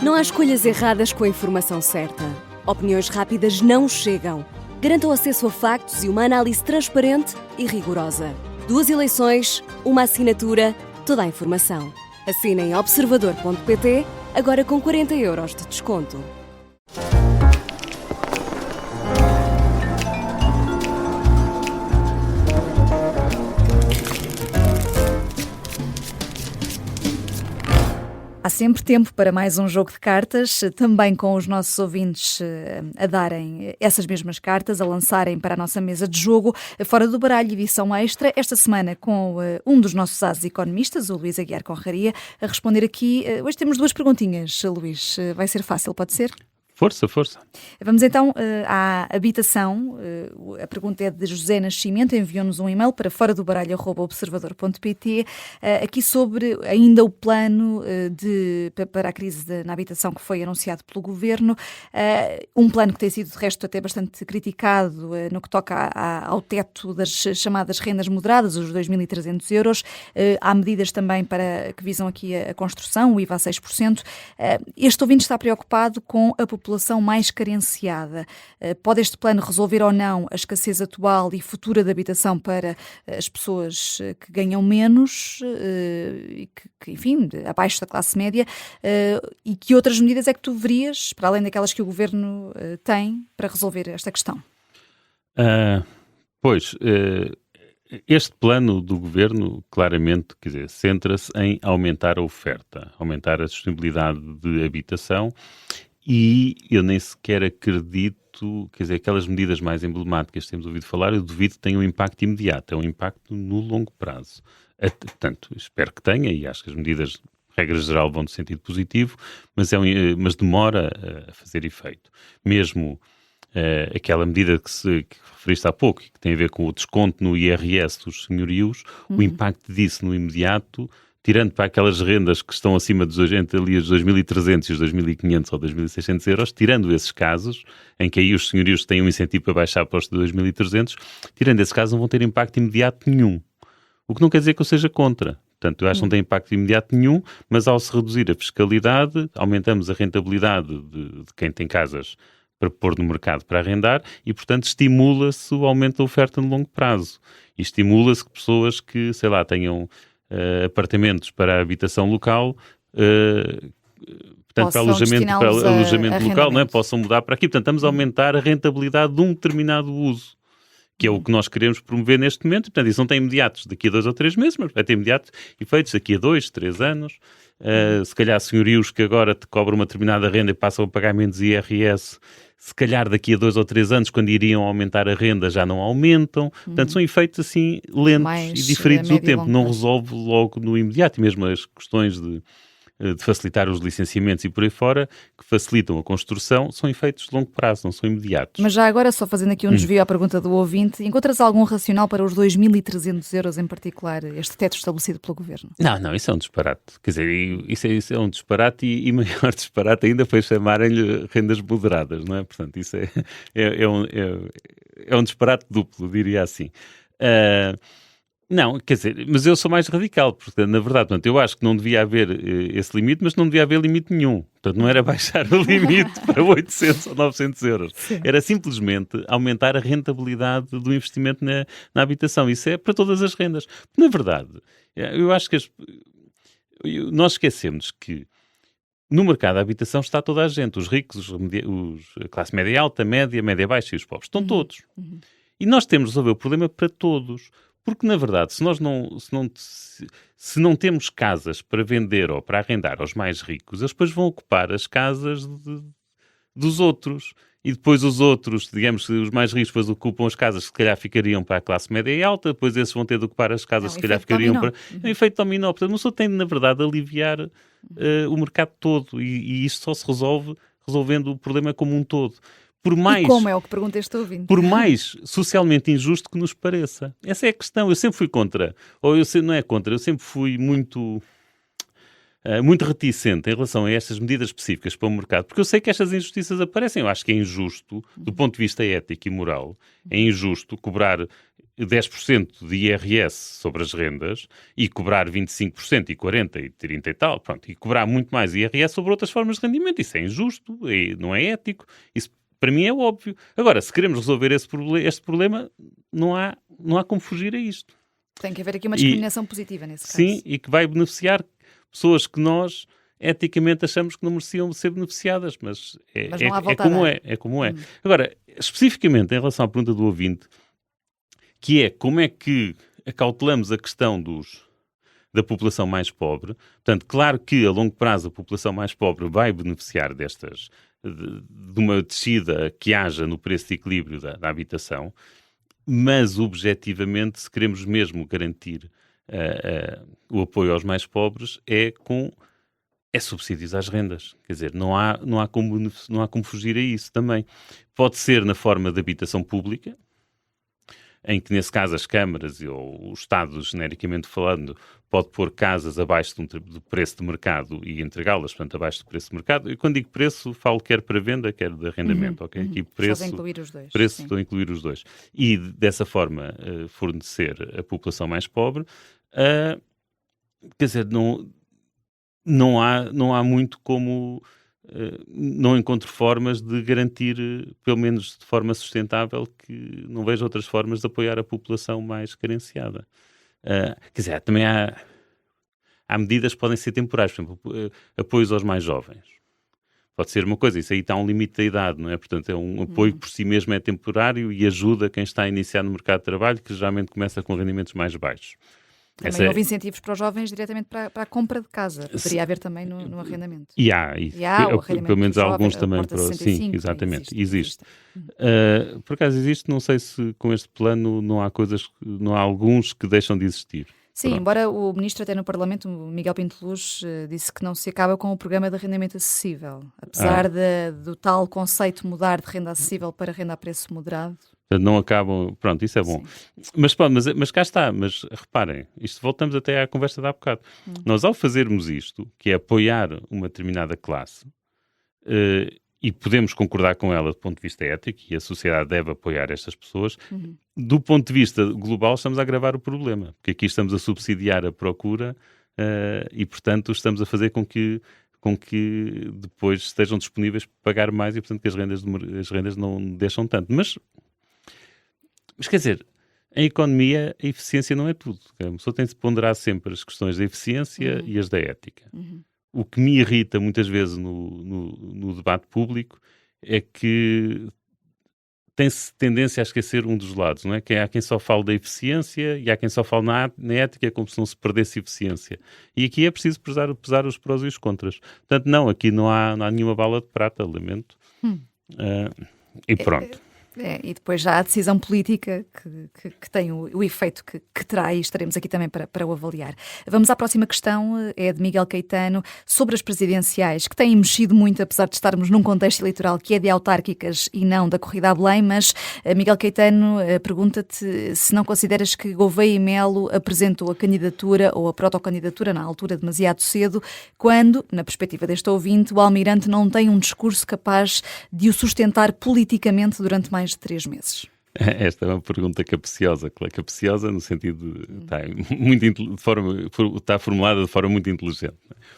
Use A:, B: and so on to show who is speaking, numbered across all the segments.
A: Não há escolhas erradas com a informação certa. Opiniões rápidas não chegam. Garanta o acesso a factos e uma análise transparente e rigorosa. 2 eleições, uma assinatura, toda a informação. Assine em observador.pt, agora com 40€ de desconto.
B: Há sempre tempo para mais um jogo de cartas, também com os nossos ouvintes a darem essas mesmas cartas, a lançarem para a nossa mesa de jogo, Fora do Baralho, edição extra, esta semana com um dos nossos ases economistas, o Luís Aguiar Conraria, a responder aqui. Hoje temos 2 perguntinhas, Luís, vai ser fácil, pode ser?
C: Força, força.
B: Vamos então à habitação. A pergunta é de José Nascimento, enviou-nos um e-mail para foradobaralho@observador.pt, aqui sobre ainda o plano para a crise na habitação que foi anunciado pelo Governo, um plano que tem sido, de resto, até bastante criticado no que toca ao teto das chamadas rendas moderadas, os 2.300€. Há medidas também que visam aqui a construção, o IVA a 6%. Este ouvinte está preocupado com a população mais carenciada. Pode este plano resolver ou não a escassez atual e futura de habitação para as pessoas que ganham menos, e que, enfim, abaixo da classe média, e que outras medidas é que tu verias, para além daquelas que o Governo tem, para resolver esta questão?
C: Este plano do Governo, claramente, quer dizer, centra-se em aumentar a oferta, aumentar a disponibilidade de habitação. E eu nem sequer acredito, quer dizer, aquelas medidas mais emblemáticas que temos ouvido falar, eu duvido que tenham um impacto imediato, é um impacto no longo prazo. Portanto, espero que tenha, e acho que as medidas, regra geral, vão no sentido positivo, mas demora a fazer efeito. Mesmo aquela medida que referiste há pouco, que tem a ver com o desconto no IRS dos senhorios, o impacto disso no imediato, tirando para aquelas rendas que estão acima dos entre ali os 2.300 e os 2.500 ou 2.600€, tirando esses casos, em que aí os senhorios têm um incentivo para baixar para os de 2.300, tirando esses casos não vão ter impacto imediato nenhum. O que não quer dizer que eu seja contra. Portanto, eu acho que não tem impacto imediato nenhum, mas ao se reduzir a fiscalidade, aumentamos a rentabilidade de quem tem casas para pôr no mercado para arrendar e, portanto, estimula-se o aumento da oferta no longo prazo. E estimula-se que pessoas que, sei lá, tenham apartamentos para a habitação local, portanto, para alojamento local, não é? Possam mudar para aqui. Portanto, estamos a aumentar a rentabilidade de um determinado uso, que é o que nós queremos promover neste momento. Portanto, isso não tem imediatos daqui a 2 ou 3 meses, mas vai ter imediatos efeitos daqui a 2, 3 anos. Se calhar senhorios que agora te cobram uma determinada renda e passam a pagar menos IRS, se calhar daqui a 2 ou 3 anos, quando iriam aumentar a renda, já não aumentam. Portanto, são efeitos assim lentos e diferidos no tempo. Não resolve logo no imediato. E mesmo as questões de facilitar os licenciamentos e por aí fora, que facilitam a construção, são efeitos de longo prazo, não são imediatos.
B: Mas já agora, só fazendo aqui um desvio à pergunta do ouvinte, encontras algum racional para os 2.300€ em particular, este teto estabelecido pelo Governo?
C: Não, isso é um disparate. Quer dizer, isso é um disparate e maior disparate ainda foi chamarem-lhe rendas moderadas, não é? Portanto, isso é um disparate duplo, diria assim. Não, quer dizer, mas eu sou mais radical, porque na verdade, portanto, eu acho que não devia haver esse limite, mas não devia haver limite nenhum. Portanto, não era baixar o limite para 800 ou 900€.
B: Sim.
C: Era simplesmente aumentar a rentabilidade do investimento na habitação. Isso é para todas as rendas. Na verdade, eu acho que nós esquecemos que no mercado da habitação está toda a gente, os ricos, a classe média alta, média baixa e os pobres. Estão todos. E nós temos de resolver o problema para todos. Porque, na verdade, se não temos casas para vender ou para arrendar aos mais ricos, eles depois vão ocupar as casas dos outros. E depois os outros, digamos que os mais ricos depois ocupam as casas que se calhar ficariam para a classe média e alta, depois esses vão ter de ocupar as casas que se calhar ficariam para... É um efeito dominó. Portanto, não só tem, na verdade, de aliviar o mercado todo. E isto só se resolve resolvendo o problema como um todo.
B: E como é o que pergunta este ouvinte?
C: Por mais socialmente injusto que nos pareça. Essa é a questão. Eu sempre fui contra. Eu sempre fui muito reticente em relação a estas medidas específicas para o mercado, porque eu sei que estas injustiças aparecem. Eu acho que é injusto, do ponto de vista ético e moral, é injusto cobrar 10% de IRS sobre as rendas e cobrar 25% e 40% e 30% e tal, pronto, e cobrar muito mais IRS sobre outras formas de rendimento. Isso é injusto, não é ético, isso para mim é óbvio. Agora, se queremos resolver este problema, não há como fugir a isto.
B: Tem que haver aqui uma discriminação positiva nesse caso.
C: Sim, e que vai beneficiar pessoas que nós eticamente achamos que não mereciam ser beneficiadas, mas
B: não há volta
C: é como é. Agora, especificamente em relação à pergunta do ouvinte, que é como é que acautelamos a questão da população mais pobre. Portanto, claro que a longo prazo a população mais pobre vai beneficiar de uma descida que haja no preço de equilíbrio da habitação, mas objetivamente, se queremos mesmo garantir o apoio aos mais pobres, é subsídios às rendas. Quer dizer, não há como fugir a isso também. Pode ser na forma de habitação pública, em que, nesse caso, as câmaras ou o Estado, genericamente falando, pode pôr casas abaixo do preço de mercado e entregá-las, portanto, abaixo do preço de mercado. E quando digo preço, falo quer para venda, quer de arrendamento, ok? Aqui preço,
B: estou a incluir os dois.
C: Preço, estou a incluir os dois. E, dessa forma, fornecer a população mais pobre. Quer dizer, não há muito como... não encontro formas de garantir, pelo menos de forma sustentável, que não vejo outras formas de apoiar a população mais carenciada. Quer dizer, também há medidas que podem ser temporais, por exemplo, apoios aos mais jovens. Pode ser uma coisa, isso aí está um limite da idade, não é? Portanto, é um apoio que por si mesmo é temporário e ajuda quem está a iniciar no mercado de trabalho, que geralmente começa com rendimentos mais baixos.
B: Também houve incentivos para os jovens diretamente para a compra de casa. Poderia haver também no arrendamento.
C: E há pelo menos há alguns também. Sim, exatamente. Existe. Por acaso existe, não sei se com este plano não há alguns que deixam de existir.
B: Sim,
C: Pronto.
B: Embora o ministro até no Parlamento, o Miguel Pinto Luz, disse que não se acaba com o programa de arrendamento acessível. Apesar do tal conceito mudar de renda acessível para renda a preço moderado.
C: Não acabam, pronto, isso é bom. Mas cá está, mas reparem, voltamos até à conversa de há bocado. Nós, ao fazermos isto, que é apoiar uma determinada classe, e podemos concordar com ela do ponto de vista ético, e a sociedade deve apoiar estas pessoas, do ponto de vista global estamos a agravar o problema, porque aqui estamos a subsidiar a procura e, portanto, estamos a fazer com que depois estejam disponíveis para pagar mais e, portanto, que as rendas não deixam tanto. Mas quer dizer, em economia a eficiência não é tudo. A pessoa tem de se ponderar sempre as questões da eficiência e as da ética. O que me irrita muitas vezes no debate público é que tem-se tendência a esquecer um dos lados, não é? Que há quem só fale da eficiência e há quem só fale na ética como se não se perdesse eficiência. E aqui é preciso pesar os prós e os contras. Portanto, não, aqui não há nenhuma bala de prata, lamento. E pronto.
B: E depois já há a decisão política que tem o efeito que terá, e estaremos aqui também para o avaliar. Vamos à próxima questão, é de Miguel Caetano, sobre as presidenciais, que têm mexido muito, apesar de estarmos num contexto eleitoral que é de autárquicas e não da corrida a Belém, mas Miguel Caetano pergunta-te se não consideras que Gouveia e Melo apresentou a candidatura ou a protocandidatura na altura demasiado cedo, quando, na perspectiva deste ouvinte, o almirante não tem um discurso capaz de o sustentar politicamente durante mais de 3 meses.
C: Esta é uma pergunta capciosa no sentido está formulada de forma muito inteligente.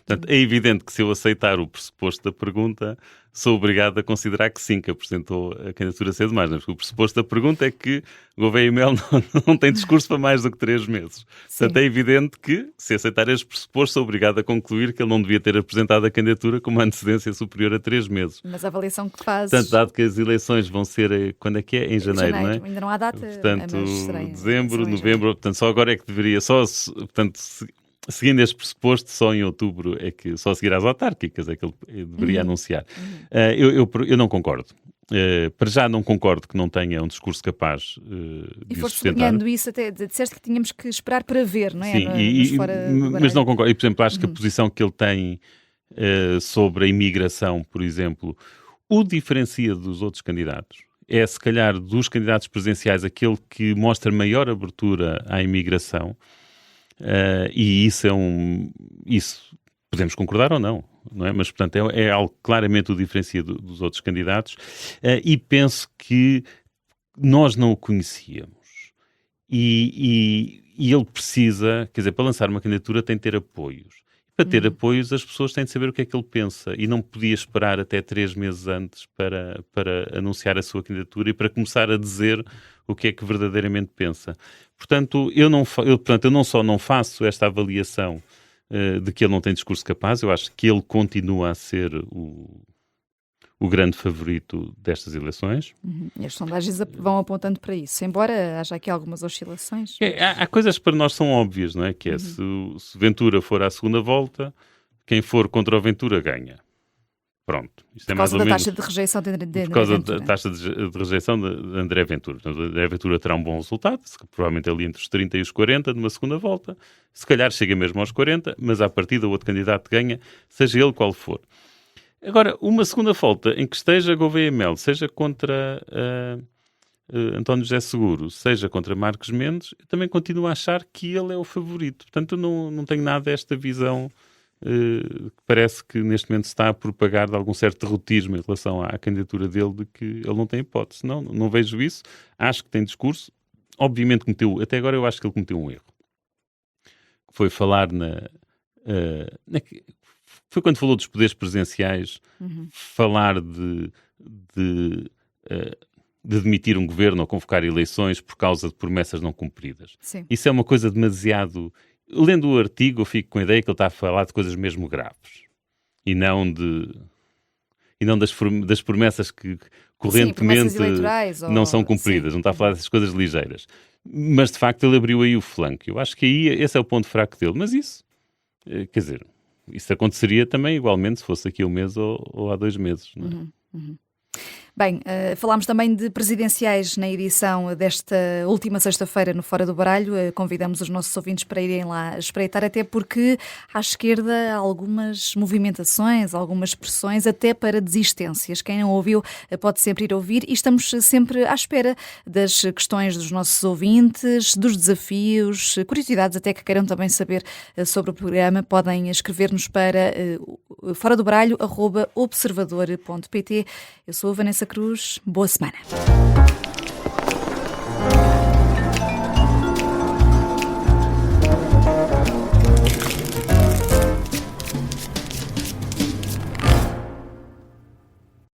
C: Portanto, é evidente que se eu aceitar o pressuposto da pergunta, sou obrigado a considerar que sim, que apresentou a candidatura cedo demais. Porque o pressuposto da pergunta é que Gouveia e Melo não tem discurso para mais do que 3 meses. Sim. Portanto, é evidente que, se aceitar este pressuposto, sou obrigado a concluir que ele não devia ter apresentado a candidatura com uma antecedência superior a 3 meses.
B: Mas a avaliação que fazes...
C: Portanto, dado que as eleições vão ser, quando é que é? Em janeiro, não é?
B: Ainda não há data.
C: Portanto, dezembro, novembro, portanto, só agora é que deveria, seguindo este pressuposto, só em outubro é que, só a seguir às autárquicas, é que ele deveria anunciar. Eu não concordo. Para já não concordo que não tenha um discurso capaz de
B: sustentar. E foste
C: sublinhando
B: isso, até disseste que tínhamos que esperar para ver, não é?
C: Sim, mas não concordo. E, por exemplo, acho que a posição que ele tem sobre a imigração, por exemplo, o diferencia dos outros candidatos. É, se calhar, dos candidatos presidenciais, aquele que mostra maior abertura à imigração, e isso podemos concordar ou não, não é? Mas, portanto, é algo que claramente o diferencia dos outros candidatos, e penso que nós não o conhecíamos. E ele precisa, quer dizer, para lançar uma candidatura tem de ter apoios. Para ter apoios, as pessoas têm de saber o que é que ele pensa e não podia esperar até 3 meses antes para anunciar a sua candidatura e para começar a dizer o que é que verdadeiramente pensa. Portanto, eu não só não faço esta avaliação de que ele não tem discurso capaz, eu acho que ele continua a ser o grande favorito destas eleições.
B: E as sondagens vão apontando para isso, embora haja aqui algumas oscilações.
C: Há coisas que para nós são óbvias, não é? Que é, se Ventura for à segunda volta, quem for contra o Ventura ganha. Pronto. Isto
B: Por causa da taxa de rejeição de André Ventura.
C: Por causa da taxa de rejeição de André Ventura. Portanto, André Ventura terá um bom resultado, provavelmente ali entre os 30 e os 40 numa segunda volta. Se calhar chega mesmo aos 40, mas à partida o outro candidato ganha, seja ele qual for. Agora, uma segunda volta em que esteja Gouveia Mel, seja contra António José Seguro, seja contra Marcos Mendes, eu também continuo a achar que ele é o favorito. Portanto, eu não tenho nada desta visão que parece que neste momento se está a propagar de algum certo derrotismo em relação à candidatura dele, de que ele não tem hipótese. Não vejo isso. Acho que tem discurso. Obviamente até agora eu acho que ele cometeu um erro. Foi falar foi quando falou dos poderes presidenciais, falar de demitir um governo ou convocar eleições por causa de promessas não cumpridas.
B: Sim.
C: Isso é uma coisa demasiado... Lendo o artigo, eu fico com a ideia que ele está a falar de coisas mesmo graves. E não das promessas que correntemente não são cumpridas. Não está a falar dessas coisas ligeiras. Mas, de facto, ele abriu aí o flanco. Eu acho que aí esse é o ponto fraco dele. Mas isso, quer dizer... Isso aconteceria também igualmente se fosse aqui 1 mês ou há 2 meses. Não é?
B: Bem, falámos também de presidenciais na edição desta última sexta-feira no Fora do Baralho. Convidamos os nossos ouvintes para irem lá espreitar, até porque à esquerda há algumas movimentações, algumas pressões, até para desistências. Quem não ouviu pode sempre ir ouvir e estamos sempre à espera das questões dos nossos ouvintes, dos desafios, curiosidades até que queiram também saber sobre o programa. Podem escrever-nos para foradobaralho@observador.pt. Eu sou a Vanessa Cruz. Boa semana.